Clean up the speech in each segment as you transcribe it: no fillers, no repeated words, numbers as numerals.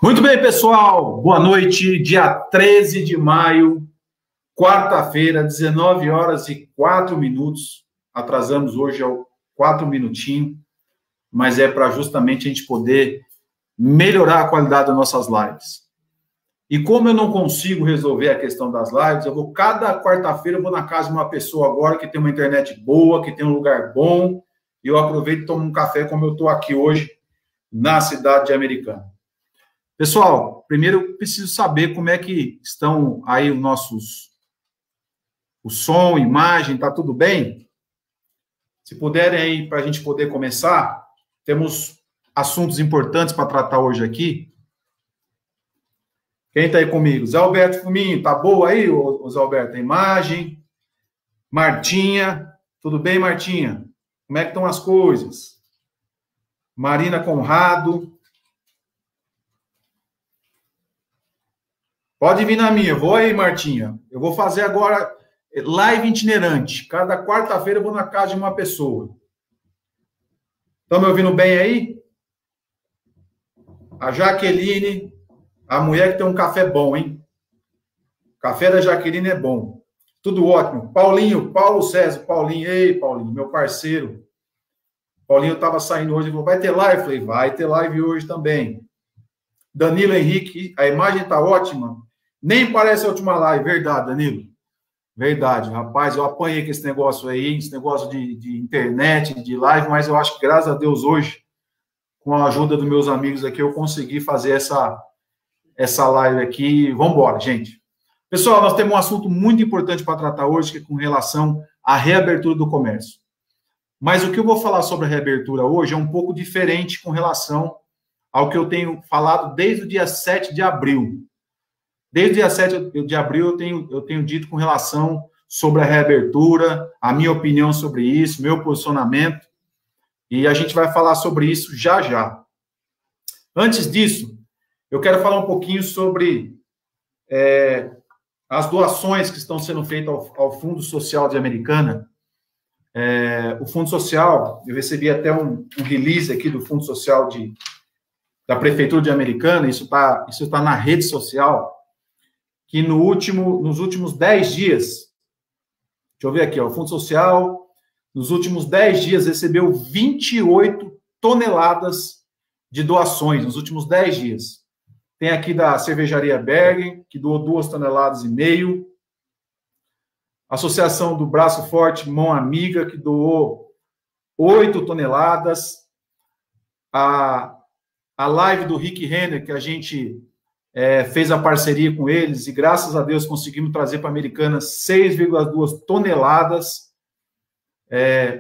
Muito bem, pessoal. Boa noite. Dia 13 de maio, quarta-feira, 19 horas e 4 minutos. Atrasamos hoje ao 4 minutinhos, mas é para justamente a gente poder melhorar a qualidade das nossas lives. E como eu não consigo resolver a questão das lives, cada quarta-feira eu vou na casa de uma pessoa agora que tem uma internet boa, que tem um lugar bom, e eu aproveito e tomo um café como eu estou aqui hoje na cidade de Americana. Pessoal, primeiro eu preciso saber como é que estão aí o som, imagem, tá tudo bem? Se puderem aí para a gente poder começar, temos assuntos importantes para tratar hoje aqui. Quem está aí comigo? Zé Alberto Fuminho, tá boa aí, o Zé Alberto? A imagem. Martinha, tudo bem, Martinha? Como é que estão as coisas? Marina Conrado. Pode vir na minha, vou aí, Martinha. Eu vou fazer agora live itinerante. Cada quarta-feira eu vou na casa de uma pessoa. Estão me ouvindo bem aí? A Jaqueline, a mulher que tem um café bom, hein? O café da Jaqueline é bom. Tudo ótimo. Paulinho, Paulo César, Paulinho. Ei, Paulinho, meu parceiro. Paulinho estava saindo hoje e falou, vai ter live? Eu falei, vai ter live hoje também. Danilo Henrique, a imagem está ótima. Nem parece a última live. Verdade, Danilo. Verdade. Rapaz, eu apanhei com esse negócio aí, esse negócio de internet, de live, mas eu acho que, graças a Deus, hoje, com a ajuda dos meus amigos aqui, eu consegui fazer essa live aqui. Vamos embora, gente. Pessoal, nós temos um assunto muito importante para tratar hoje, que é com relação à reabertura do comércio. Mas o que eu vou falar sobre a reabertura hoje é um pouco diferente com relação ao que eu tenho falado desde o dia 7 de abril. Desde o dia 7 de abril eu tenho dito com relação sobre a reabertura, a minha opinião sobre isso, meu posicionamento, e a gente vai falar sobre isso já já. Antes disso, eu quero falar um pouquinho sobre as doações que estão sendo feitas ao Fundo Social de Americana. O Fundo Social, eu recebi até um release aqui do Fundo Social da Prefeitura de Americana, isso tá na rede social, que nos últimos 10 dias, deixa eu ver aqui, o Fundo Social, nos últimos 10 dias, recebeu 28 toneladas de doações, nos últimos 10 dias. Tem aqui da Cervejaria Bergen, que doou 2,5 toneladas. Associação do Braço Forte Mão Amiga, que doou 8 toneladas. A live do Rick Renner, que a gente fez a parceria com eles, e graças a Deus conseguimos trazer para a Americana 6,2 toneladas.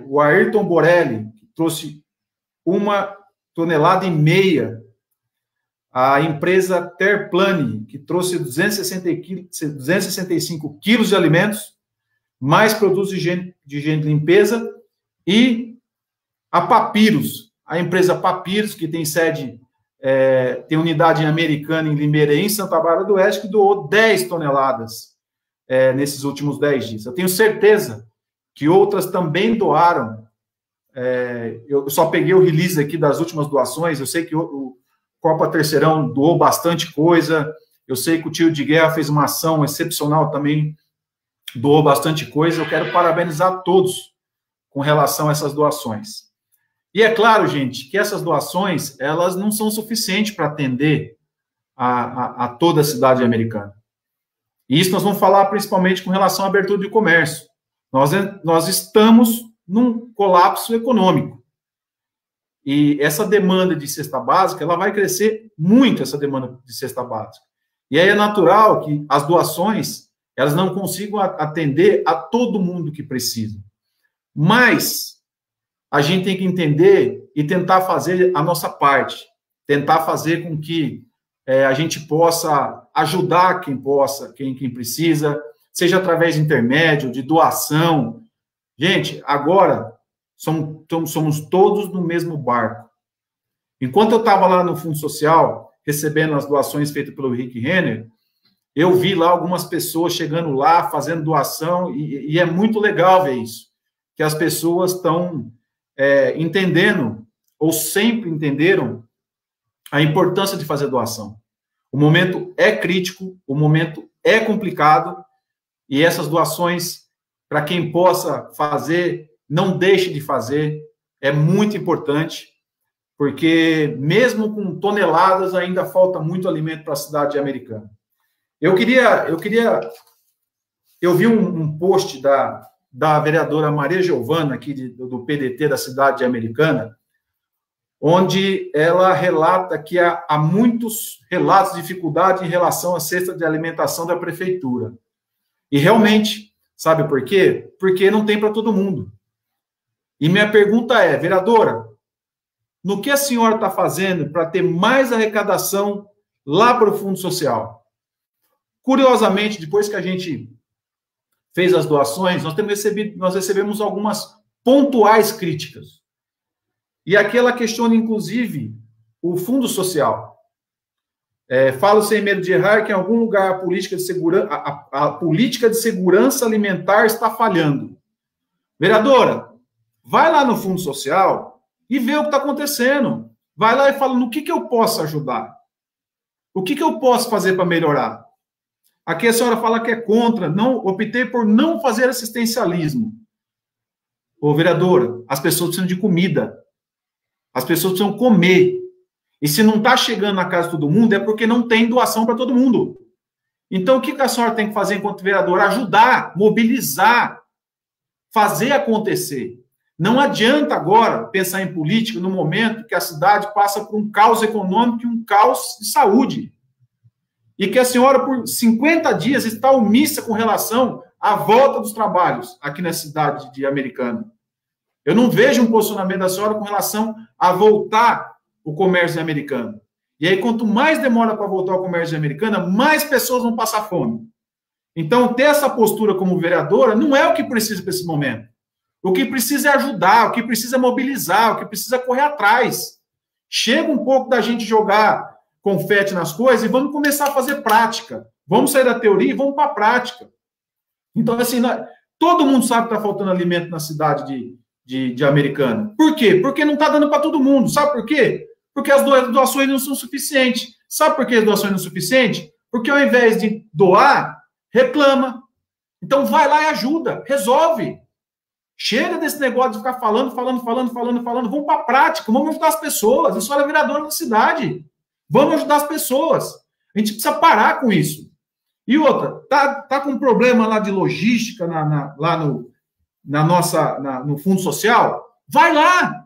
O Ayrton Borelli, que trouxe 1,5 tonelada. A empresa Terplane, que trouxe 265 quilos de alimentos, mais produtos de higiene de limpeza, e a Papiros, a empresa Papiros, que tem sede, tem unidade em Americana, em Limeira e em Santa Bárbara do Oeste, que doou 10 toneladas nesses últimos 10 dias. Eu tenho certeza que outras também doaram. Eu só peguei o release aqui das últimas doações. Eu sei que o Copa Terceirão doou bastante coisa. Eu sei que o Tio de Guerra fez uma ação excepcional também, doou bastante coisa. Eu quero parabenizar todos com relação a essas doações. E é claro, gente, que essas doações, elas não são suficientes para atender a toda a cidade americana. E isso nós vamos falar principalmente com relação à abertura de comércio. Nós estamos num colapso econômico. E essa demanda de cesta básica, ela vai crescer muito, essa demanda de cesta básica. E aí é natural que as doações, elas não consigam atender a todo mundo que precisa. Mas a gente tem que entender e tentar fazer a nossa parte, tentar fazer com que a gente possa ajudar quem precisa, seja através de intermédio, de doação. Gente, agora somos todos no mesmo barco. Enquanto eu estava lá no Fundo Social, recebendo as doações feitas pelo Rick Renner, eu vi lá algumas pessoas chegando lá, fazendo doação, e é muito legal ver isso, que as pessoas estão entendendo, ou sempre entenderam, a importância de fazer doação. O momento é crítico, o momento é complicado, e essas doações, para quem possa fazer, não deixe de fazer, é muito importante, porque mesmo com toneladas, ainda falta muito alimento para a cidade americana. Eu vi um post da vereadora Maria Giovana, aqui do PDT da cidade americana, onde ela relata que há muitos relatos de dificuldade em relação à cesta de alimentação da prefeitura. E realmente, sabe por quê? Porque não tem para todo mundo. E minha pergunta é, vereadora, no que a senhora está fazendo para ter mais arrecadação lá para o Fundo Social? Curiosamente, depois que a gente fez as doações, nós recebemos algumas pontuais críticas. E aqui ela questiona, inclusive, o Fundo Social. Falo sem medo de errar que em algum lugar a política de segurança alimentar está falhando. Vereadora, vai lá no Fundo Social e vê o que está acontecendo. Vai lá e fala no que eu posso ajudar. O que eu posso fazer para melhorar? Aqui a senhora fala que é contra, optei por não fazer assistencialismo. Ô, vereadora, as pessoas precisam de comida. As pessoas precisam comer. E se não está chegando na casa de todo mundo, é porque não tem doação para todo mundo. Então, o que a senhora tem que fazer enquanto vereadora? Ajudar, mobilizar, fazer acontecer. Não adianta agora pensar em política no momento que a cidade passa por um caos econômico e um caos de saúde. E que a senhora, por 50 dias, está omissa com relação à volta dos trabalhos aqui na cidade de Americana. Eu não vejo um posicionamento da senhora com relação a voltar o comércio americano. E aí, quanto mais demora para voltar o comércio americano, mais pessoas vão passar fome. Então, ter essa postura como vereadora não é o que precisa para esse momento. O que precisa é ajudar, o que precisa é mobilizar, o que precisa é correr atrás. Chega um pouco da gente jogar confete nas coisas e vamos começar a fazer prática. Vamos sair da teoria e vamos para a prática. Então, assim, todo mundo sabe que está faltando alimento na cidade de Americana. Por quê? Porque não está dando para todo mundo. Sabe por quê? Porque as doações não são suficientes. Sabe por que as doações não são suficientes? Porque ao invés de doar, reclama. Então, vai lá e ajuda. Resolve. Chega desse negócio de ficar falando. Vamos para a prática. Vamos ajudar as pessoas. A senhora é vereadora da cidade. Vamos ajudar as pessoas. A gente precisa parar com isso. E outra, tá com um problema lá de logística lá no Fundo Social? Vai lá.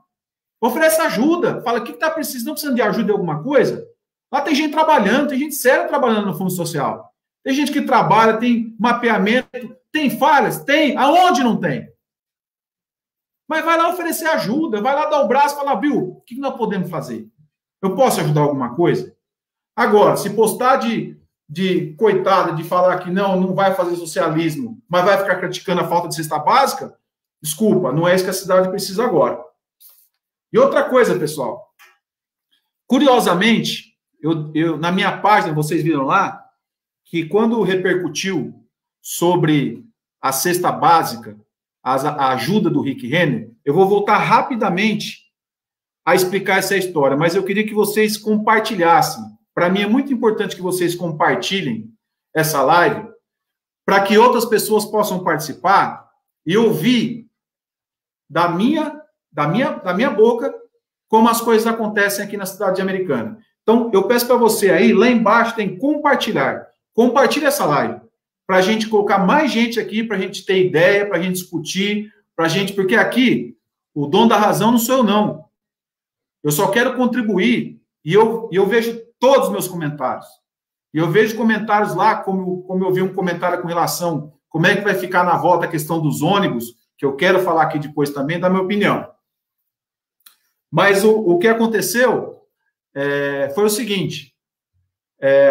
Oferece ajuda. Fala, o que está precisando? Não precisando de ajuda em alguma coisa? Lá tem gente trabalhando, tem gente séria trabalhando no Fundo Social. Tem gente que trabalha, tem mapeamento, tem falhas? Tem. Aonde não tem? Mas vai lá oferecer ajuda, vai lá dar o braço e falar, viu, o que nós podemos fazer? Eu posso ajudar alguma coisa? Agora, se postar de coitada, de falar que não vai fazer socialismo, mas vai ficar criticando a falta de cesta básica, desculpa, não é isso que a cidade precisa agora. E outra coisa, pessoal, curiosamente, eu na minha página, vocês viram lá, que quando repercutiu sobre a cesta básica, a ajuda do Rick Renner, eu vou voltar rapidamente a explicar essa história, mas eu queria que vocês compartilhassem. Para mim é muito importante que vocês compartilhem essa live para que outras pessoas possam participar e ouvir da minha boca como as coisas acontecem aqui na cidade americana. Então, eu peço para você aí, lá embaixo tem compartilhar. Compartilhe essa live para a gente colocar mais gente aqui, para a gente ter ideia, para a gente discutir, porque aqui o dono da razão não sou eu, não. Eu só quero contribuir e eu vejo todos os meus comentários. E eu vejo comentários lá, como eu vi um comentário com relação como é que vai ficar na volta a questão dos ônibus, que eu quero falar aqui depois também, da minha opinião. Mas o que aconteceu foi o seguinte,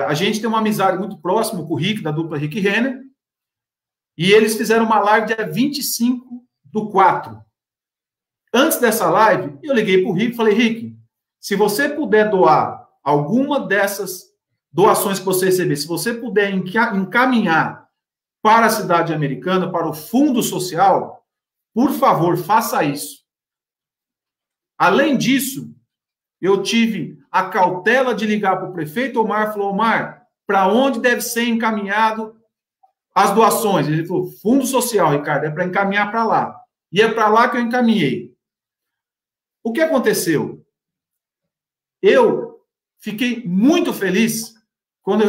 a gente tem uma amizade muito próxima com o Rick, da dupla Rick Renner, e eles fizeram uma live dia 25/4. Antes dessa live, eu liguei para o Rick e falei, Rick, se você puder doar alguma dessas doações que você receber, se você puder encaminhar para a cidade americana, para o Fundo Social, por favor, faça isso. Além disso, eu tive a cautela de ligar para o prefeito Omar, falou, Omar, para onde deve ser encaminhado as doações? Ele falou, Fundo Social, Ricardo, é para encaminhar para lá. E é para lá que eu encaminhei. O que aconteceu? Eu fiquei muito feliz quando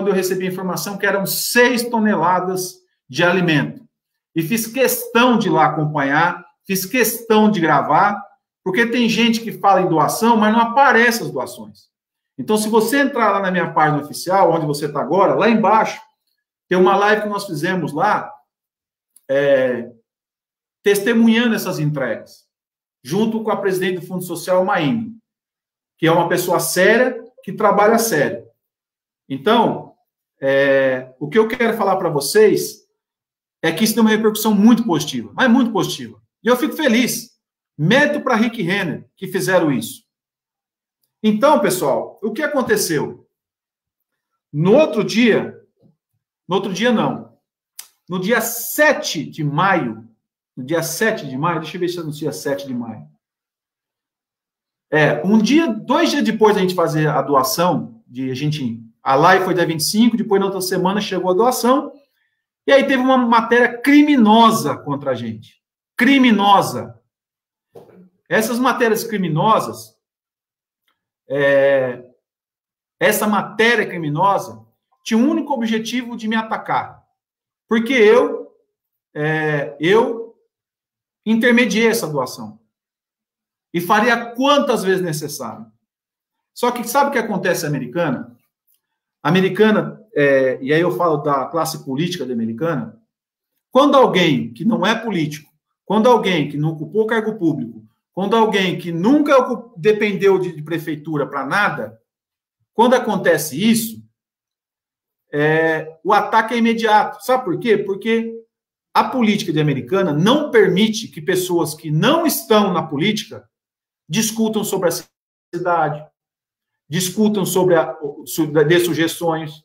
eu recebi a informação que eram 6 toneladas de alimento. E fiz questão de ir lá acompanhar, fiz questão de gravar, porque tem gente que fala em doação, mas não aparece as doações. Então, se você entrar lá na minha página oficial, onde você está agora, lá embaixo, tem uma live que nós fizemos lá, testemunhando essas entregas, junto com a presidente do Fundo Social, Maine, que é uma pessoa séria, que trabalha sério. Então, o que eu quero falar para vocês é que isso tem uma repercussão muito positiva, mas muito positiva. E eu fico feliz. Mérito para Rick Renner, que fizeram isso. Então, pessoal, o que aconteceu? No dia 7 de maio, deixa eu ver se é no dia 7 de maio. 2 dias depois da gente fazer a doação, a live foi dia 25, depois na outra semana chegou a doação, e aí teve uma matéria criminosa contra a gente. Criminosa. Essas matérias criminosas, essa matéria criminosa tinha um único objetivo de me atacar. Porque eu intermediei essa doação. E faria quantas vezes necessário. Só que sabe o que acontece na Americana? A Americana, e aí eu falo da classe política da Americana, quando alguém que não é político, quando alguém que não ocupou cargo público, quando alguém que nunca dependeu de prefeitura para nada, quando acontece isso, o ataque é imediato. Sabe por quê? Porque a política de Americana não permite que pessoas que não estão na política discutam sobre a cidade, discutam dê sugestões.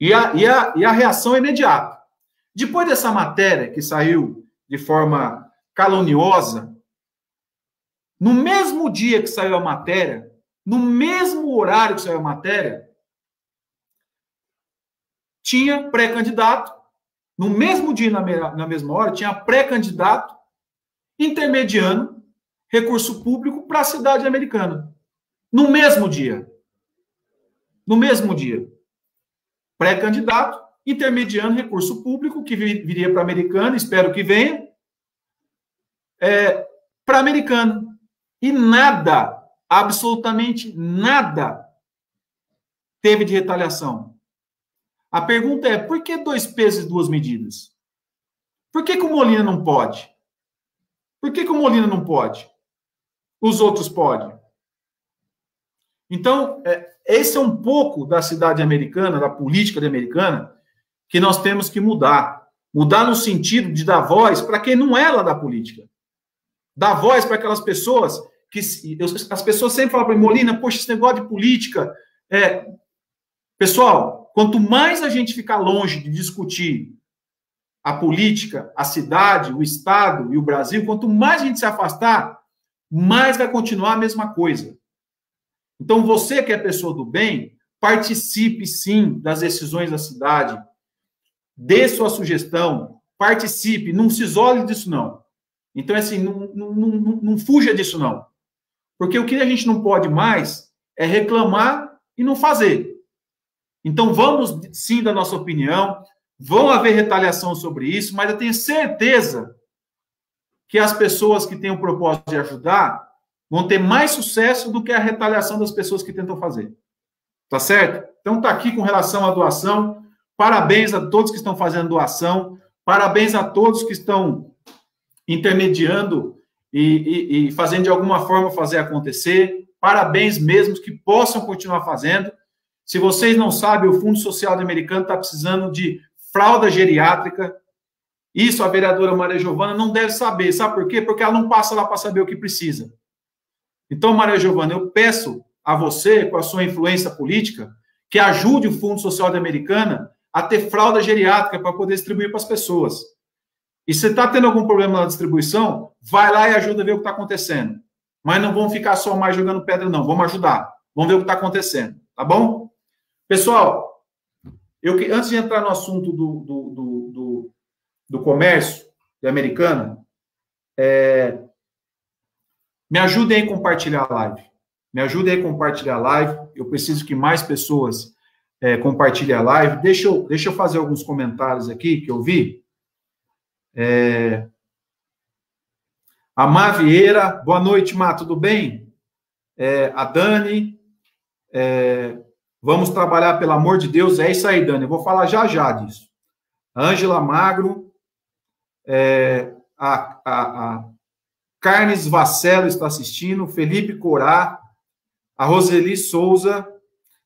E a reação é imediata. Depois dessa matéria que saiu de forma caluniosa, no mesmo dia que saiu a matéria, no mesmo horário que saiu a matéria, tinha pré-candidato, no mesmo dia, na mesma hora, tinha pré-candidato intermediando recurso público para a cidade americana. No mesmo dia. No mesmo dia. Pré-candidato intermediando recurso público que viria para a americana, espero que venha, para a americana. E nada, absolutamente nada, teve de retaliação. A pergunta é, por que 2 pesos e 2 medidas? Por que o Molina não pode? Por que o Molina não pode? Os outros podem. Então, esse é um pouco da cidade americana, da política americana, que nós temos que mudar. Mudar no sentido de dar voz para quem não é lá da política. Dar voz para aquelas pessoas que... As pessoas sempre falam para mim, Molina, poxa, esse negócio de política... Pessoal, quanto mais a gente ficar longe de discutir a política, a cidade, o Estado e o Brasil, quanto mais a gente se afastar, mais vai continuar a mesma coisa. Então, você que é pessoa do bem, participe, sim, das decisões da cidade, dê sua sugestão, participe, não se isole disso, não. Então, assim, não fuja disso, não. Porque o que a gente não pode mais é reclamar e não fazer. Então, vamos, sim, dar nossa opinião, vão haver retaliação sobre isso, mas eu tenho certeza que as pessoas que têm o propósito de ajudar vão ter mais sucesso do que a retaliação das pessoas que tentam fazer. Tá certo? Então, tá aqui com relação à doação. Parabéns a todos que estão fazendo doação. Parabéns a todos que estão intermediando e fazendo de alguma forma fazer acontecer. Parabéns mesmo que possam continuar fazendo. Se vocês não sabem, o Fundo Social Americano está precisando de fralda geriátrica. Isso a vereadora Maria Giovana não deve saber. Sabe por quê? Porque ela não passa lá para saber o que precisa. Então, Maria Giovana, eu peço a você, com a sua influência política, que ajude o Fundo Social Americano a ter fralda geriátrica para poder distribuir para as pessoas. E se está tendo algum problema na distribuição, vai lá e ajuda a ver o que está acontecendo. mas não vamos ficar só mais jogando pedra, não. Vamos ajudar. Vamos ver o que está acontecendo, tá bom? Pessoal, antes de entrar no assunto do comércio de Americana, me ajudem a compartilhar a live. Me ajudem a compartilhar a live. Eu preciso que mais pessoas compartilhem a live. Deixa eu fazer alguns comentários aqui que eu vi. A Má Vieira, boa noite, Má, tudo bem? A Dani, vamos trabalhar, pelo amor de Deus. É isso aí, Dani, eu vou falar já disso. A Ângela Magro, a Carnes Vacelo está assistindo, Felipe Corá, a Roseli Souza,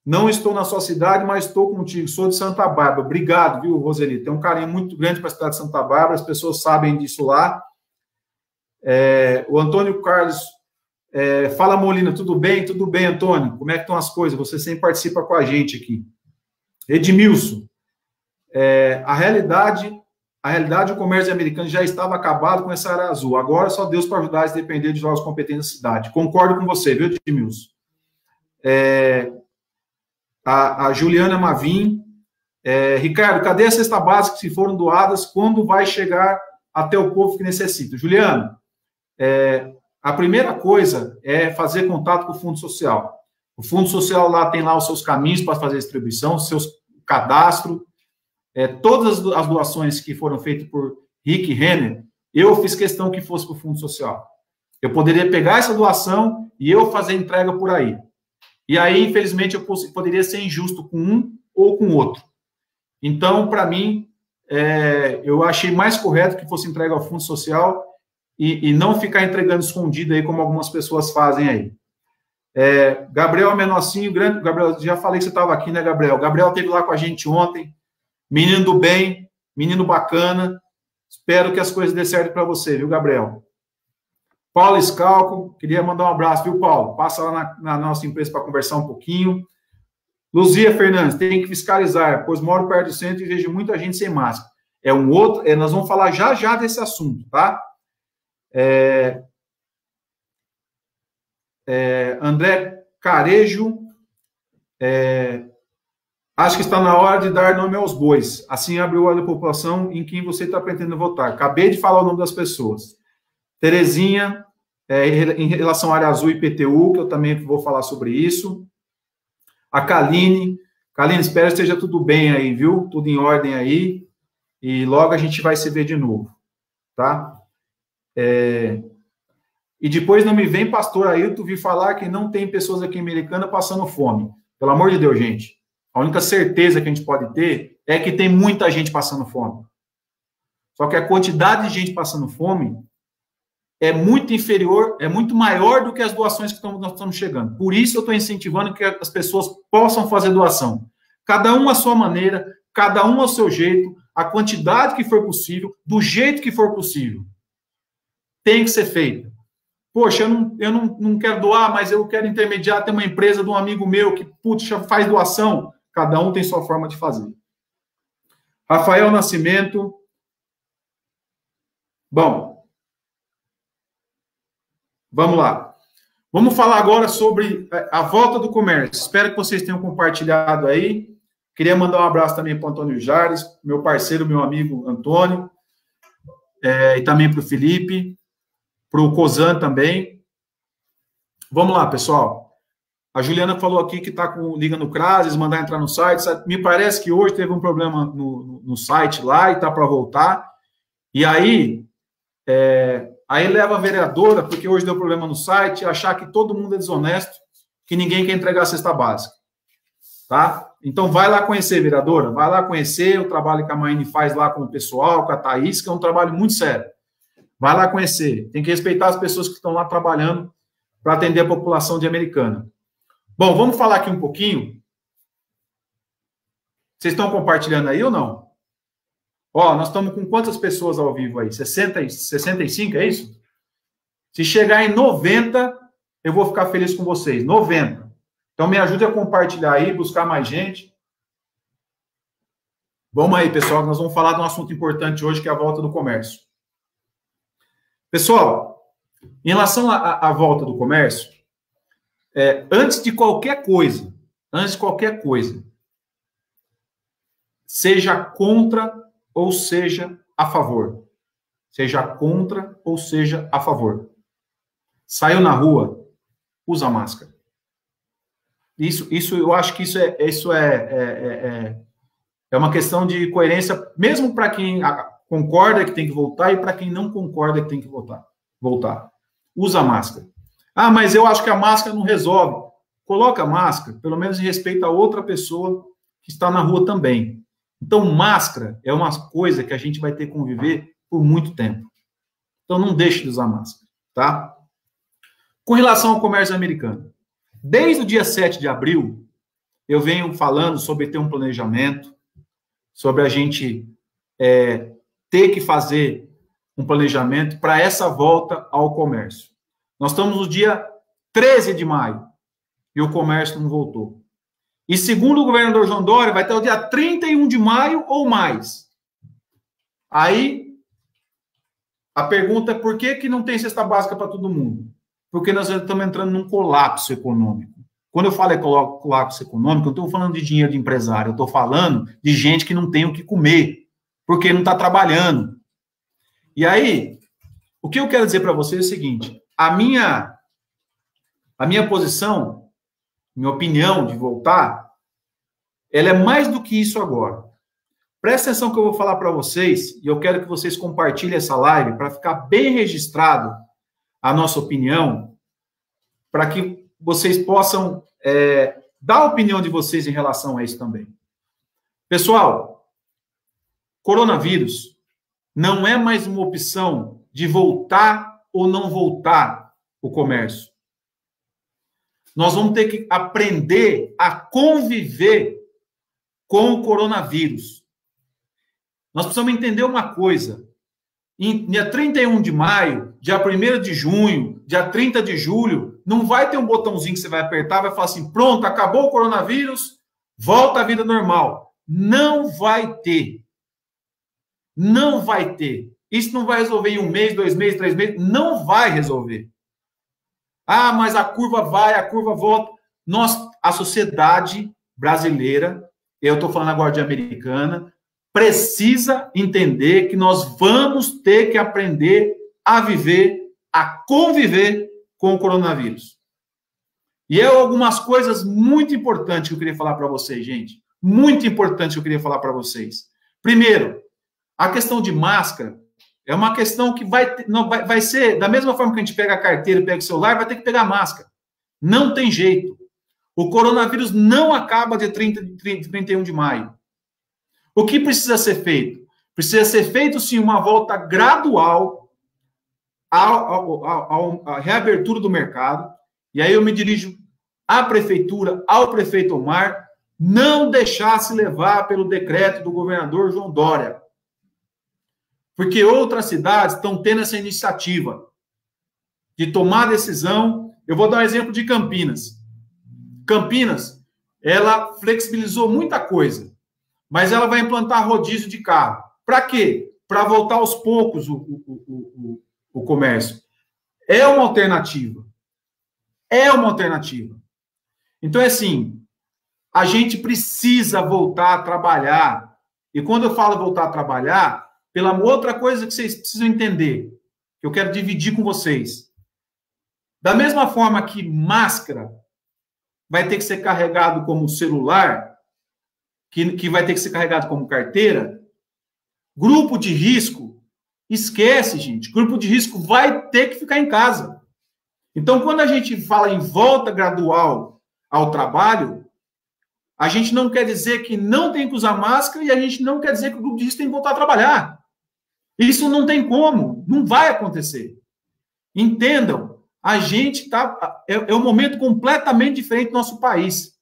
não estou na sua cidade, mas estou contigo, sou de Santa Bárbara. Obrigado, viu, Roseli? Tem um carinho muito grande para a cidade de Santa Bárbara, as pessoas sabem disso lá. O Antônio Carlos, fala, Molina, tudo bem? Tudo bem, Antônio? Como é que estão as coisas? Você sempre participa com a gente aqui. Edmilson, a realidade, o comércio americano já estava acabado com essa área azul. Agora só Deus para ajudar a se depender de jogos competentes da cidade. Concordo com você, viu, Edmilson? A Juliana Mavim, Ricardo, cadê as cestas básicas que foram doadas? Quando vai chegar até o povo que necessita? Juliana, a primeira coisa é fazer contato com o Fundo Social. O Fundo Social lá tem lá os seus caminhos para fazer a distribuição, seus cadastro. Todas as doações que foram feitas por Rick Renner, eu fiz questão que fosse para o Fundo Social. Eu poderia pegar essa doação e eu fazer entrega por aí. E aí, infelizmente, eu poderia ser injusto com um ou com outro. Então, para mim, eu achei mais correto que fosse entregue ao Fundo Social e não ficar entregando escondido aí, como algumas pessoas fazem aí. Gabriel Menossinho, grande Gabriel, já falei que você estava aqui, né, Gabriel? Gabriel esteve lá com a gente ontem, menino do bem, menino bacana. Espero que as coisas dê certo para você, viu, Gabriel? Paulo Scalco, queria mandar um abraço, viu, Paulo? Passa lá na nossa empresa para conversar um pouquinho. Luzia Fernandes, tem que fiscalizar, pois moro perto do centro e vejo muita gente sem máscara. Nós vamos falar já desse assunto, tá? André Carejo, acho que está na hora de dar nome aos bois. Assim abre o olho da população em quem você está pretendendo votar. Acabei de falar o nome das pessoas. Terezinha, em relação à área azul e IPTU, que eu também vou falar sobre isso. A Kaline, espero que esteja tudo bem aí, viu? Tudo em ordem aí. E logo a gente vai se ver de novo, tá? E depois não me vem, pastor Ailton, vir falar que não tem pessoas aqui em Americana passando fome. Pelo amor de Deus, gente. A única certeza que a gente pode ter é que tem muita gente passando fome. Só que a quantidade de gente passando fome é muito inferior, é muito maior do que as doações que nós estamos chegando. Por isso eu estou incentivando que as pessoas possam fazer doação. Cada um à sua maneira, cada um ao seu jeito, a quantidade que for possível, do jeito que for possível. Tem que ser feito. Poxa, eu não quero doar, mas eu quero intermediar, tem uma empresa de um amigo meu que, faz doação. Cada um tem sua forma de fazer. Rafael Nascimento. Bom, vamos lá. Vamos falar agora sobre a volta do comércio. Espero que vocês tenham compartilhado aí. Queria mandar um abraço também para o Antônio Jares, meu parceiro, meu amigo Antônio, e também para o Felipe, para o Cozan também. Vamos lá, pessoal. A Juliana falou aqui que está com liga no CRAS, mandar entrar no site. Me parece que hoje teve um problema no site lá e está para voltar. E aí leva a vereadora, porque hoje deu problema no site, achar que todo mundo é desonesto, que ninguém quer entregar a cesta básica. Tá? Então, vai lá conhecer, vereadora. Vai lá conhecer o trabalho que a Maine faz lá com o pessoal, com a Thaís, que é um trabalho muito sério. Vai lá conhecer. Tem que respeitar as pessoas que estão lá trabalhando para atender a população de Americana. Bom, vamos falar aqui um pouquinho. Vocês estão compartilhando aí ou não? Ó, nós estamos com quantas pessoas ao vivo aí? 65, é isso? Se chegar em 90, eu vou ficar feliz com vocês. 90. Então, me ajude a compartilhar aí, buscar mais gente. Vamos aí, pessoal, nós vamos falar de um assunto importante hoje, que é a volta do comércio. Pessoal, Em relação à volta do comércio, antes de qualquer coisa, seja contra ou seja a favor. Seja contra ou seja a favor. Saiu na rua, usa máscara. Isso eu acho que isso é uma questão de coerência, mesmo para quem concorda que tem que voltar e para quem não concorda que tem que voltar. Usa máscara. Ah, mas eu acho que a máscara não resolve. Coloca a máscara, pelo menos em respeito a outra pessoa que está na rua também. Então, máscara é uma coisa que a gente vai ter que conviver por muito tempo. Então, não deixe de usar máscara, tá? Com relação ao comércio americano, desde o dia 7 de abril, eu venho falando sobre ter um planejamento, sobre a gente ter que fazer um planejamento para essa volta ao comércio. Nós estamos no dia 13 de maio e o comércio não voltou. E segundo o governador João Dória, vai até o dia 31 de maio ou mais. Aí, a pergunta é por que não tem cesta básica para todo mundo? Porque nós estamos entrando num colapso econômico. Quando eu falo colapso econômico, eu estou falando de dinheiro de empresário, eu estou falando de gente que não tem o que comer, porque não está trabalhando. E aí, o que eu quero dizer para vocês é o seguinte, a minha posição, minha opinião de voltar, ela é mais do que isso agora. Presta atenção que eu vou falar para vocês, e eu quero que vocês compartilhem essa live para ficar bem registrado a nossa opinião, para que vocês possam dar a opinião de vocês em relação a isso também. Pessoal, coronavírus não é mais uma opção de voltar ou não voltar o comércio. Nós vamos ter que aprender a conviver com o coronavírus. Nós precisamos entender uma coisa. Dia 31 de maio, dia 1º de junho, dia 30 de julho, não vai ter um botãozinho que você vai apertar e vai falar assim, pronto, acabou o coronavírus, volta à vida normal. Não vai ter. Não vai ter. Isso não vai resolver em 1 mês, 2 meses, 3 meses. Não vai resolver. Ah, mas a curva vai, a curva volta. A sociedade brasileira, eu estou falando agora de americana, precisa entender que nós vamos ter que aprender a viver, a conviver com o coronavírus. E algumas coisas muito importantes que eu queria falar para vocês, gente. Muito importante que eu queria falar para vocês. Primeiro, a questão de máscara é uma questão que vai ser, da mesma forma que a gente pega a carteira e pega o celular, vai ter que pegar a máscara. Não tem jeito. O coronavírus não acaba dia 31 de maio. O que precisa ser feito? Precisa ser feito, sim, uma volta gradual à reabertura do mercado. E aí eu me dirijo à prefeitura, ao prefeito Omar, não deixar se levar pelo decreto do governador João Dória. Porque outras cidades estão tendo essa iniciativa de tomar decisão. Eu vou dar um exemplo de Campinas. Campinas, ela flexibilizou muita coisa, mas ela vai implantar rodízio de carro. Para quê? Para voltar aos poucos o comércio. É uma alternativa. É uma alternativa. Então, é assim, a gente precisa voltar a trabalhar. E quando eu falo voltar a trabalhar, pela outra coisa que vocês precisam entender, que eu quero dividir com vocês. Da mesma forma que máscara vai ter que ser carregado como celular, que vai ter que ser carregado como carteira, grupo de risco, esquece, gente. Grupo de risco vai ter que ficar em casa. Então, quando a gente fala em volta gradual ao trabalho, a gente não quer dizer que não tem que usar máscara e a gente não quer dizer que o grupo de risco tem que voltar a trabalhar. Isso não tem como, não vai acontecer. Entendam, a gente está... É um momento completamente diferente do nosso país.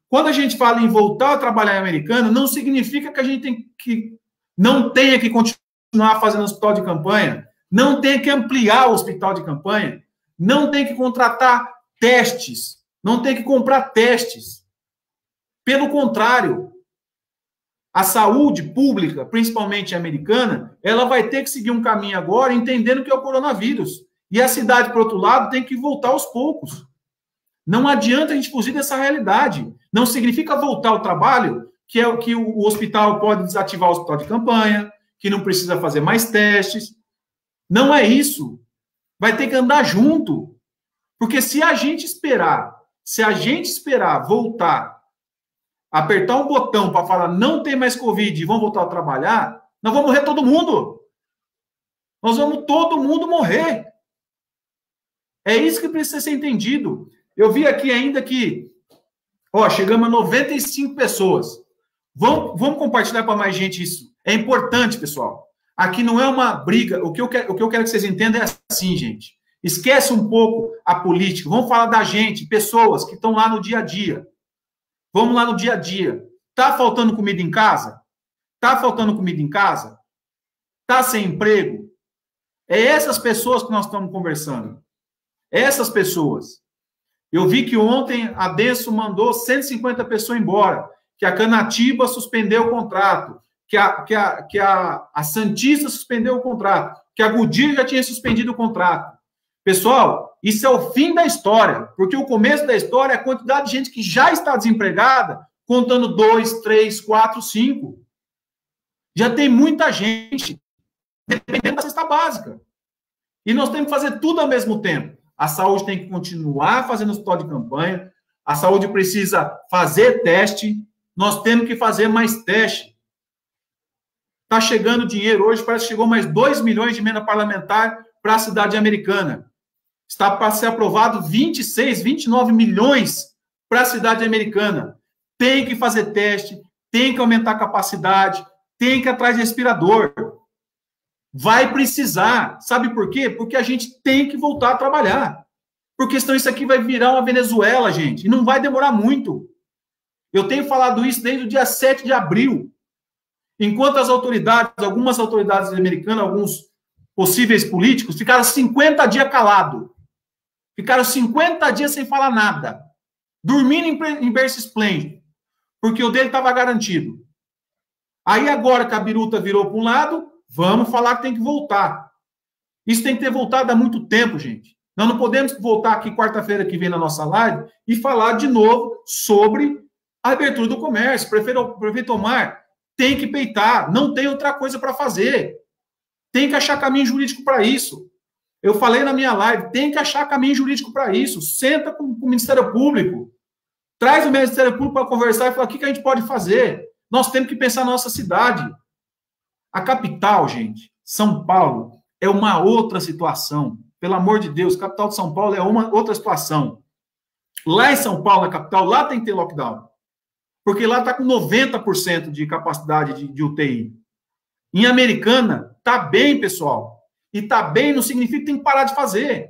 Quando a gente fala em voltar a trabalhar em Americana, não significa que a gente não tenha que continuar fazendo hospital de campanha, não tenha que ampliar o hospital de campanha, não tem que contratar testes, não tem que comprar testes. Pelo contrário, a saúde pública, principalmente americana, ela vai ter que seguir um caminho agora, entendendo que é o coronavírus. E a cidade, por outro lado, tem que voltar aos poucos. Não adianta a gente fugir dessa realidade. Não significa voltar ao trabalho, que é o que o hospital pode desativar o hospital de campanha, que não precisa fazer mais testes. Não é isso. Vai ter que andar junto. Porque se a gente esperar voltar, apertar um botão para falar não tem mais Covid e vão voltar a trabalhar, nós vamos morrer todo mundo. Nós vamos todo mundo morrer. É isso que precisa ser entendido. Eu vi aqui ainda que, chegamos a 95 pessoas. Vamos compartilhar para mais gente isso. É importante, pessoal. Aqui não é uma briga. O que eu quero que vocês entendam é assim, gente. Esquece um pouco a política. Vamos falar da gente, pessoas que estão lá no dia a dia. Vamos lá no dia a dia. Tá faltando comida em casa? Tá faltando comida em casa? Tá sem emprego? É essas pessoas que nós estamos conversando. Essas pessoas. Eu vi que ontem a Denso mandou 150 pessoas embora, que a Canatiba suspendeu o contrato, que a Santista suspendeu o contrato, que a Goodyear já tinha suspendido o contrato. Pessoal, isso é o fim da história, porque o começo da história é a quantidade de gente que já está desempregada, contando 2, 3, 4, 5. Já tem muita gente dependendo da cesta básica. E nós temos que fazer tudo ao mesmo tempo. A saúde tem que continuar fazendo hospital de campanha, a saúde precisa fazer teste, nós temos que fazer mais teste. Está chegando dinheiro hoje, parece que chegou mais 2 milhões de emenda parlamentar para a cidade americana. Está para ser aprovado 26, 29 milhões para a cidade americana. Tem que fazer teste, tem que aumentar a capacidade, tem que ir atrás de respirador. Vai precisar. Sabe por quê? Porque a gente tem que voltar a trabalhar. Porque senão isso aqui vai virar uma Venezuela, gente. E não vai demorar muito. Eu tenho falado isso desde o dia 7 de abril. Enquanto as autoridades, algumas autoridades americanas, alguns possíveis políticos, ficaram 50 dias calados. Ficaram 50 dias sem falar nada. Dormindo em berço esplêndido. Porque o dele estava garantido. Aí agora que a biruta virou para um lado, vamos falar que tem que voltar. Isso tem que ter voltado há muito tempo, gente. Nós não podemos voltar aqui quarta-feira que vem na nossa live e falar de novo sobre a abertura do comércio. Prefeito Omar tem que peitar, não tem outra coisa para fazer. Tem que achar caminho jurídico para isso. Eu falei na minha live, tem que achar caminho jurídico para isso. Senta com o Ministério Público. Traz o Ministério Público para conversar e falar o que a gente pode fazer. Nós temos que pensar na nossa cidade. A capital, gente, São Paulo, é uma outra situação. Pelo amor de Deus, a capital de São Paulo é uma outra situação. Lá em São Paulo, na capital, lá tem que ter lockdown. Porque lá está com 90% de capacidade de UTI. Em Americana, está bem, pessoal. E está bem não significa que tem que parar de fazer.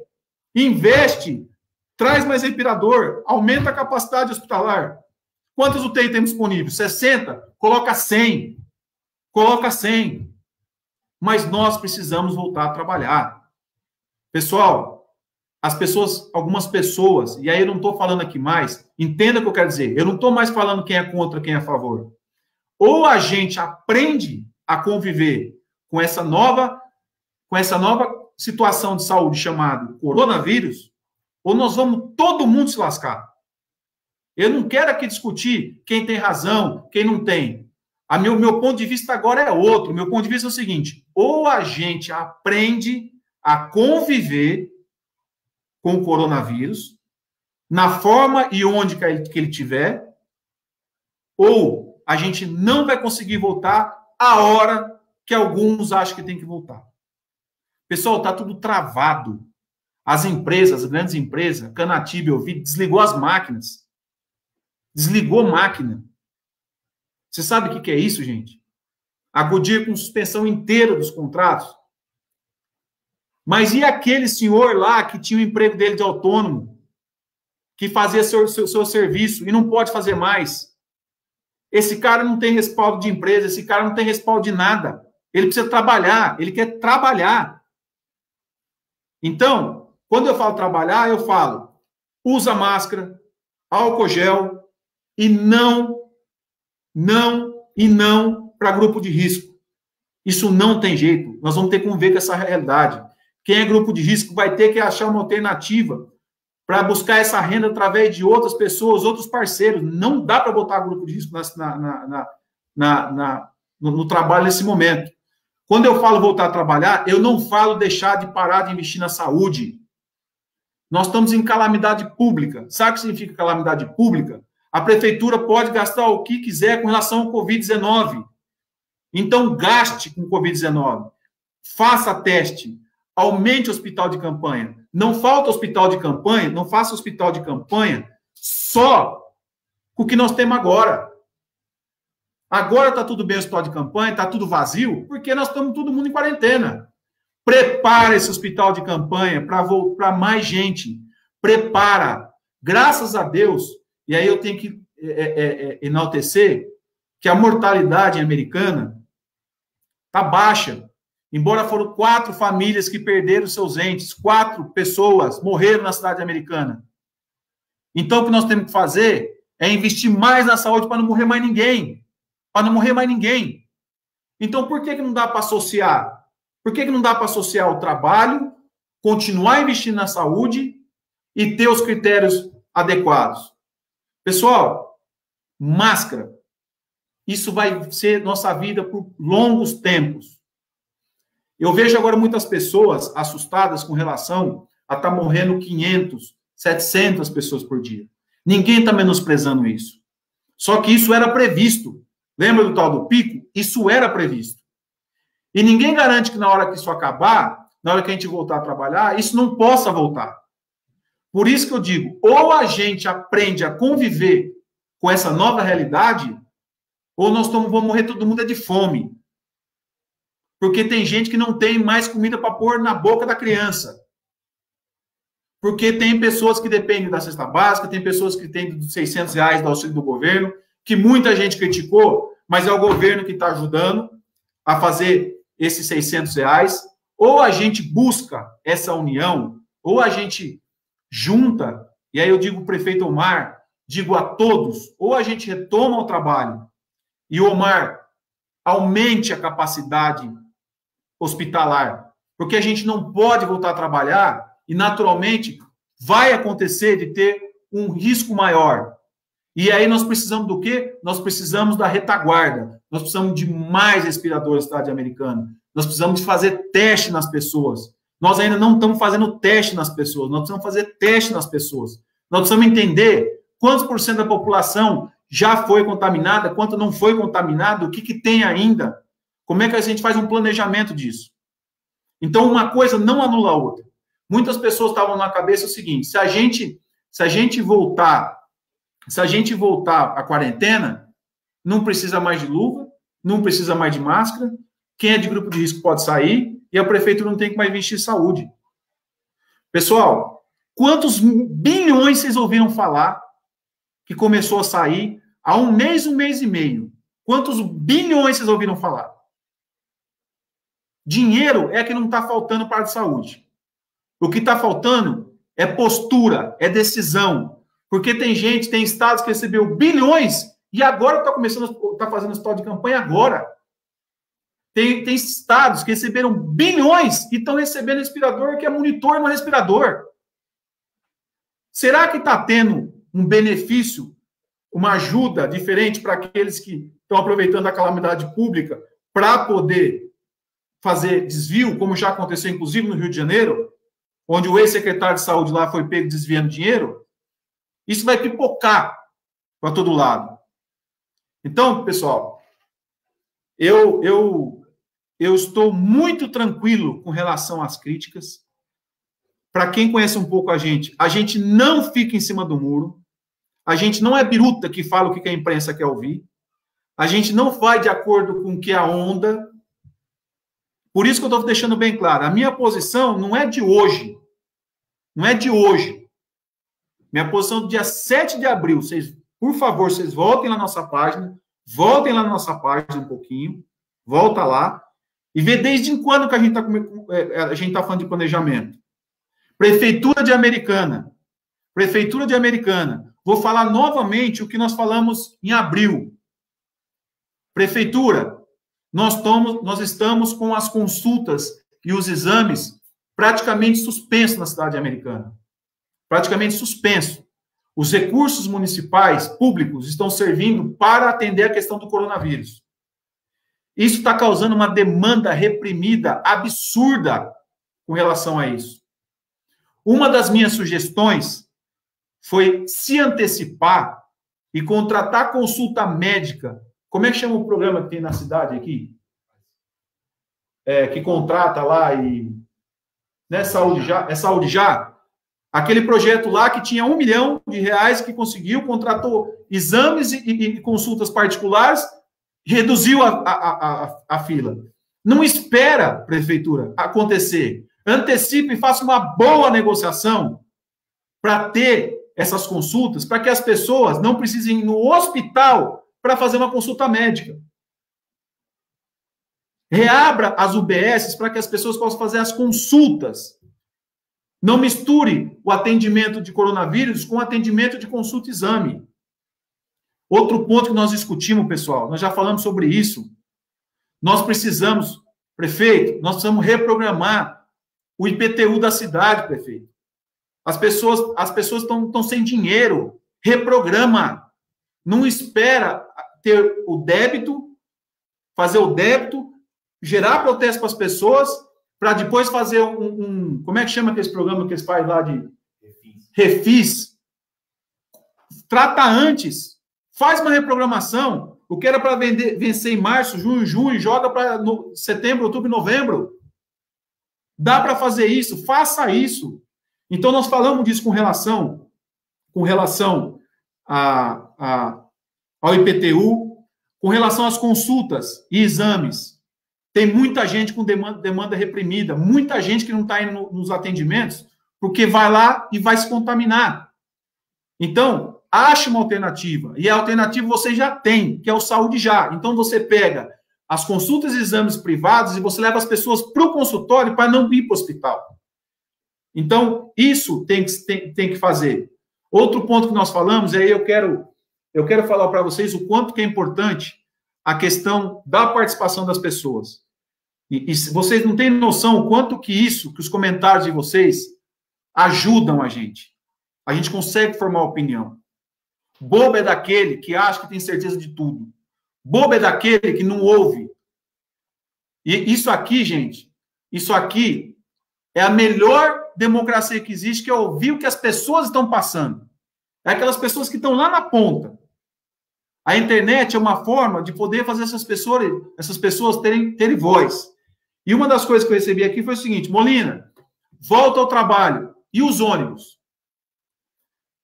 Investe, traz mais respirador, aumenta a capacidade hospitalar. Quantas UTI temos disponíveis? 60? Coloca 100. Coloca 100. Mas nós precisamos voltar a trabalhar. Pessoal, algumas pessoas, e aí eu não estou falando aqui mais, entenda o que eu quero dizer, eu não estou mais falando quem é contra, quem é a favor. Ou a gente aprende a conviver com essa nova situação de saúde chamada coronavírus, ou nós vamos todo mundo se lascar. Eu não quero aqui discutir quem tem razão, quem não tem. Meu ponto de vista agora é outro. Meu ponto de vista é o seguinte: ou a gente aprende a conviver com o coronavírus, na forma e onde que ele tiver, ou a gente não vai conseguir voltar a hora que alguns acham que tem que voltar. Pessoal, está tudo travado. As empresas, as grandes empresas, Canatiba, eu vi, desligou as máquinas. Desligou máquina. Você sabe o que é isso, gente? A Goodyear com suspensão inteira dos contratos. Mas e aquele senhor lá que tinha o emprego dele de autônomo, que fazia seu serviço e não pode fazer mais? Esse cara não tem respaldo de empresa, esse cara não tem respaldo de nada. Ele precisa trabalhar, ele quer trabalhar. Então, quando eu falo trabalhar, eu falo, usa máscara, álcool gel e não para grupo de risco. Isso não tem jeito. Nós vamos ter que conviver com essa realidade. Quem é grupo de risco vai ter que achar uma alternativa para buscar essa renda através de outras pessoas, outros parceiros. Não dá para botar grupo de risco no trabalho nesse momento. Quando eu falo voltar a trabalhar, eu não falo deixar de parar de investir na saúde. Nós estamos em calamidade pública. Sabe o que significa calamidade pública? A prefeitura pode gastar o que quiser com relação ao Covid-19. Então, gaste com o Covid-19. Faça teste. Aumente o hospital de campanha. Não falta hospital de campanha, não faça hospital de campanha só com o que nós temos agora. Agora está tudo bem o hospital de campanha, está tudo vazio, porque nós estamos todo mundo em quarentena. Prepara esse hospital de campanha para mais gente. Prepara. Graças a Deus, e aí eu tenho que enaltecer que a mortalidade americana está baixa. Embora foram 4 famílias que perderam seus entes, 4 pessoas morreram na cidade americana. Então, o que nós temos que fazer é investir mais na saúde para não morrer mais ninguém. Para não morrer mais ninguém. Então, por que não dá para associar? Por que não dá para associar o trabalho, continuar investindo na saúde e ter os critérios adequados? Pessoal, máscara. Isso vai ser nossa vida por longos tempos. Eu vejo agora muitas pessoas assustadas com relação a estar morrendo 500, 700 pessoas por dia. Ninguém está menosprezando isso. Só que isso era previsto. Lembra do tal do pico? Isso era previsto. E ninguém garante que na hora que isso acabar, na hora que a gente voltar a trabalhar, isso não possa voltar. Por isso que eu digo, ou a gente aprende a conviver com essa nova realidade, ou nós vamos morrer todo mundo de fome. Porque tem gente que não tem mais comida para pôr na boca da criança. Porque tem pessoas que dependem da cesta básica, tem pessoas que têm dos R$600 do auxílio do governo, que muita gente criticou, mas é o governo que está ajudando a fazer esses R$600. Ou a gente busca essa união, ou a gente junta, e aí eu digo o prefeito Omar, digo a todos, ou a gente retoma o trabalho, e Omar, aumente a capacidade hospitalar, porque a gente não pode voltar a trabalhar e, naturalmente, vai acontecer de ter um risco maior. E aí nós precisamos do quê? Nós precisamos da retaguarda, nós precisamos de mais respiradores na cidade americana, nós precisamos de fazer teste nas pessoas. Nós ainda não estamos fazendo teste nas pessoas, nós precisamos fazer teste nas pessoas. Nós precisamos entender quantos por cento da população já foi contaminada, quanto não foi contaminada, o que tem ainda. Como é que a gente faz um planejamento disso? Então, uma coisa não anula a outra. Muitas pessoas estavam na cabeça o seguinte, se a gente voltar à quarentena, não precisa mais de luva, não precisa mais de máscara, quem é de grupo de risco pode sair e a prefeitura não tem que mais investir em saúde. Pessoal, quantos bilhões vocês ouviram falar que começou a sair há um mês e meio? Quantos bilhões vocês ouviram falar? Dinheiro é que não está faltando para a saúde. O que está faltando é postura, é decisão. Porque tem gente, tem estados que recebeu bilhões e agora está fazendo hospital de campanha agora. Tem estados que receberam bilhões e estão recebendo respirador que é monitor no respirador. Será que está tendo um benefício, uma ajuda diferente para aqueles que estão aproveitando a calamidade pública para poder fazer desvio, como já aconteceu, inclusive, no Rio de Janeiro, onde o ex-secretário de saúde lá foi pego desviando dinheiro? Isso vai pipocar para todo lado. Então, pessoal, eu estou muito tranquilo com relação às críticas. Para quem conhece um pouco a gente não fica em cima do muro, a gente não é biruta que fala o que a imprensa quer ouvir, a gente não vai de acordo com o que é a onda. Por isso que eu estou deixando bem claro, a minha posição não é de hoje. Não é de hoje. Minha posição é do dia 7 de abril. Por favor, vocês voltem lá na nossa página, um pouquinho, volta lá, e vê desde quando que a gente está falando de planejamento. Prefeitura de Americana. Vou falar novamente o que nós falamos em abril. Prefeitura, nós estamos com as consultas e os exames praticamente suspenso na cidade americana. Praticamente suspenso. Os recursos municipais, públicos, estão servindo para atender a questão do coronavírus. Isso está causando uma demanda reprimida absurda com relação a isso. Uma das minhas sugestões foi se antecipar e contratar consulta médica. Como é que chama o programa que tem na cidade aqui? Que contrata lá e... Né, Saúde Já? É Saúde Já? Aquele projeto lá que tinha R$1 milhão que conseguiu, contratou exames e consultas particulares, reduziu a fila. Não espera, prefeitura, acontecer. Antecipe e faça uma boa negociação para ter essas consultas, para que as pessoas não precisem ir no hospital para fazer uma consulta médica. Reabra as UBSs para que as pessoas possam fazer as consultas. Não misture o atendimento de coronavírus com o atendimento de consulta e exame. Outro ponto que nós discutimos, pessoal, nós já falamos sobre isso. Nós precisamos, prefeito, nós precisamos reprogramar o IPTU da cidade, prefeito. As pessoas estão sem dinheiro. Reprograma. Não espera ter o débito, fazer o débito, gerar protesto para as pessoas, para depois fazer como é que chama aquele programa que eles fazem lá de refis? Trata antes. Faz uma reprogramação. O que era para vencer em março, junho, joga para setembro, outubro e novembro. Dá para fazer isso. Faça isso. Então, nós falamos disso com relação ao IPTU, com relação às consultas e exames. Tem muita gente com demanda reprimida, muita gente que não está indo nos atendimentos, porque vai lá e vai se contaminar. Então, ache uma alternativa. E a alternativa você já tem, que é o Saúde Já. Então, você pega as consultas e exames privados e você leva as pessoas para o consultório para não ir para o hospital. Então, isso tem que fazer. Outro ponto que nós falamos, e aí eu quero falar para vocês o quanto que é importante a questão da participação das pessoas. E vocês não têm noção o quanto que os comentários de vocês ajudam a gente. A gente consegue formar opinião. Bobo é daquele que acha que tem certeza de tudo. Bobo é daquele que não ouve. E isso aqui, gente, isso aqui é a melhor democracia que existe, que é ouvir o que as pessoas estão passando. É aquelas pessoas que estão lá na ponta. A internet é uma forma de poder fazer essas pessoas terem voz. E uma das coisas que eu recebi aqui foi o seguinte: Molina, volta ao trabalho. E os ônibus?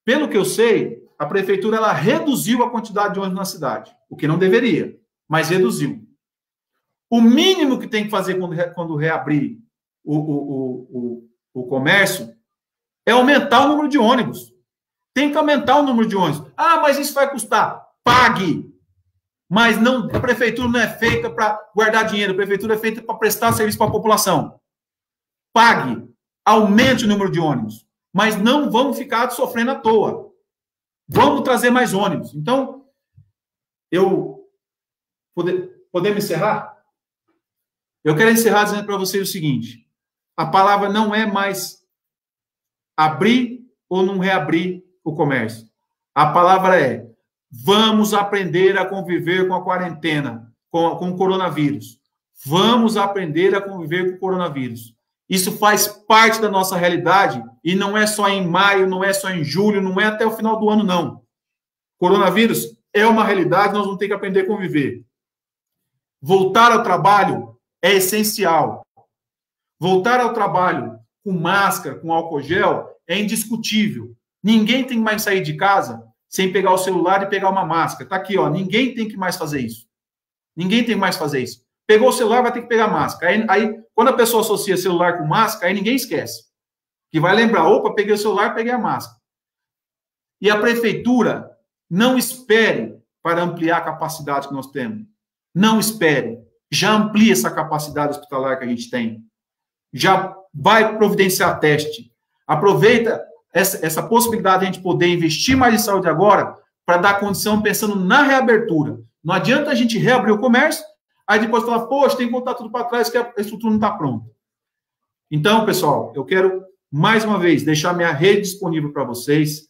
Pelo que eu sei, a prefeitura ela reduziu a quantidade de ônibus na cidade, o que não deveria, mas reduziu. O mínimo que tem que fazer quando reabrir o comércio é aumentar o número de ônibus. Tem que aumentar o número de ônibus. Ah, mas isso vai custar. Pague. Mas não, a prefeitura não é feita para guardar dinheiro, a prefeitura é feita para prestar serviço para a população. Pague. Aumente o número de ônibus. Mas não vamos ficar sofrendo à toa. Vamos trazer mais ônibus. Então, podemos encerrar? Eu quero encerrar dizendo para vocês o seguinte: a palavra não é mais abrir ou não reabrir o comércio. A palavra é: vamos aprender a conviver com a quarentena, com o coronavírus. Vamos aprender a conviver com o coronavírus. Isso faz parte da nossa realidade e não é só em maio, não é só em julho, não é até o final do ano, não. Coronavírus é uma realidade, nós vamos ter que aprender a conviver. Voltar ao trabalho é essencial. Voltar ao trabalho com máscara, com álcool gel, é indiscutível. Ninguém tem que mais sair de casa sem pegar o celular e pegar uma máscara. Está aqui, ó. Ninguém tem que mais fazer isso. Ninguém tem que mais fazer isso. Pegou o celular, vai ter que pegar máscara. Aí, quando a pessoa associa celular com máscara, aí ninguém esquece. Que vai lembrar, opa, peguei o celular, peguei a máscara. E a prefeitura, não espere para ampliar a capacidade que nós temos. Não espere. Já amplie essa capacidade hospitalar que a gente tem. Já vai providenciar teste. Aproveita essa possibilidade de a gente poder investir mais em saúde agora para dar condição pensando na reabertura. Não adianta a gente reabrir o comércio, aí depois falar, poxa, tem que voltar tudo para trás que a estrutura não está pronta. Então, pessoal, eu quero, mais uma vez, deixar minha rede disponível para vocês.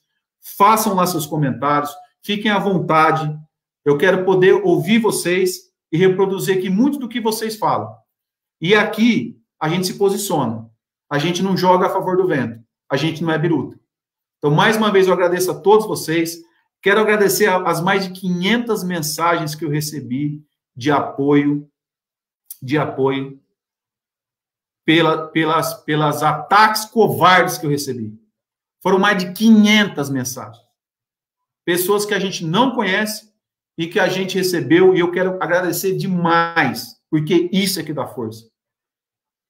Façam lá seus comentários, fiquem à vontade. Eu quero poder ouvir vocês e reproduzir aqui muito do que vocês falam. E aqui, a gente se posiciona. A gente não joga a favor do vento. A gente não é biruta. Então, mais uma vez, eu agradeço a todos vocês. Quero agradecer as mais de 500 mensagens que eu recebi de apoio pelas ataques covardes que eu recebi. Foram mais de 500 mensagens. Pessoas que a gente não conhece e que a gente recebeu, e eu quero agradecer demais, porque isso é que dá força.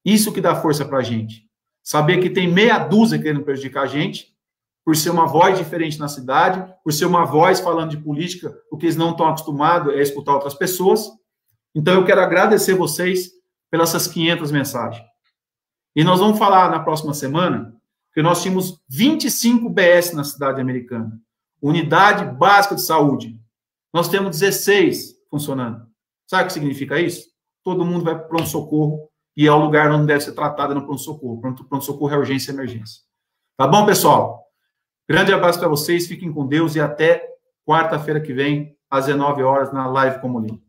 Isso que dá força para a gente. Saber que tem meia dúzia querendo prejudicar a gente, por ser uma voz diferente na cidade, por ser uma voz falando de política, o que eles não estão acostumados é escutar outras pessoas. Então, eu quero agradecer vocês pelas essas 500 mensagens. E nós vamos falar na próxima semana que nós tínhamos 25 BS na cidade americana. Unidade Básica de Saúde. Nós temos 16 funcionando. Sabe o que significa isso? Todo mundo vai para o pronto-socorro e é o lugar onde deve ser tratado no pronto-socorro. Pronto-socorro é urgência e emergência. Tá bom, pessoal? Grande abraço para vocês, fiquem com Deus e até quarta-feira que vem, às 19 horas, na Live Comolino.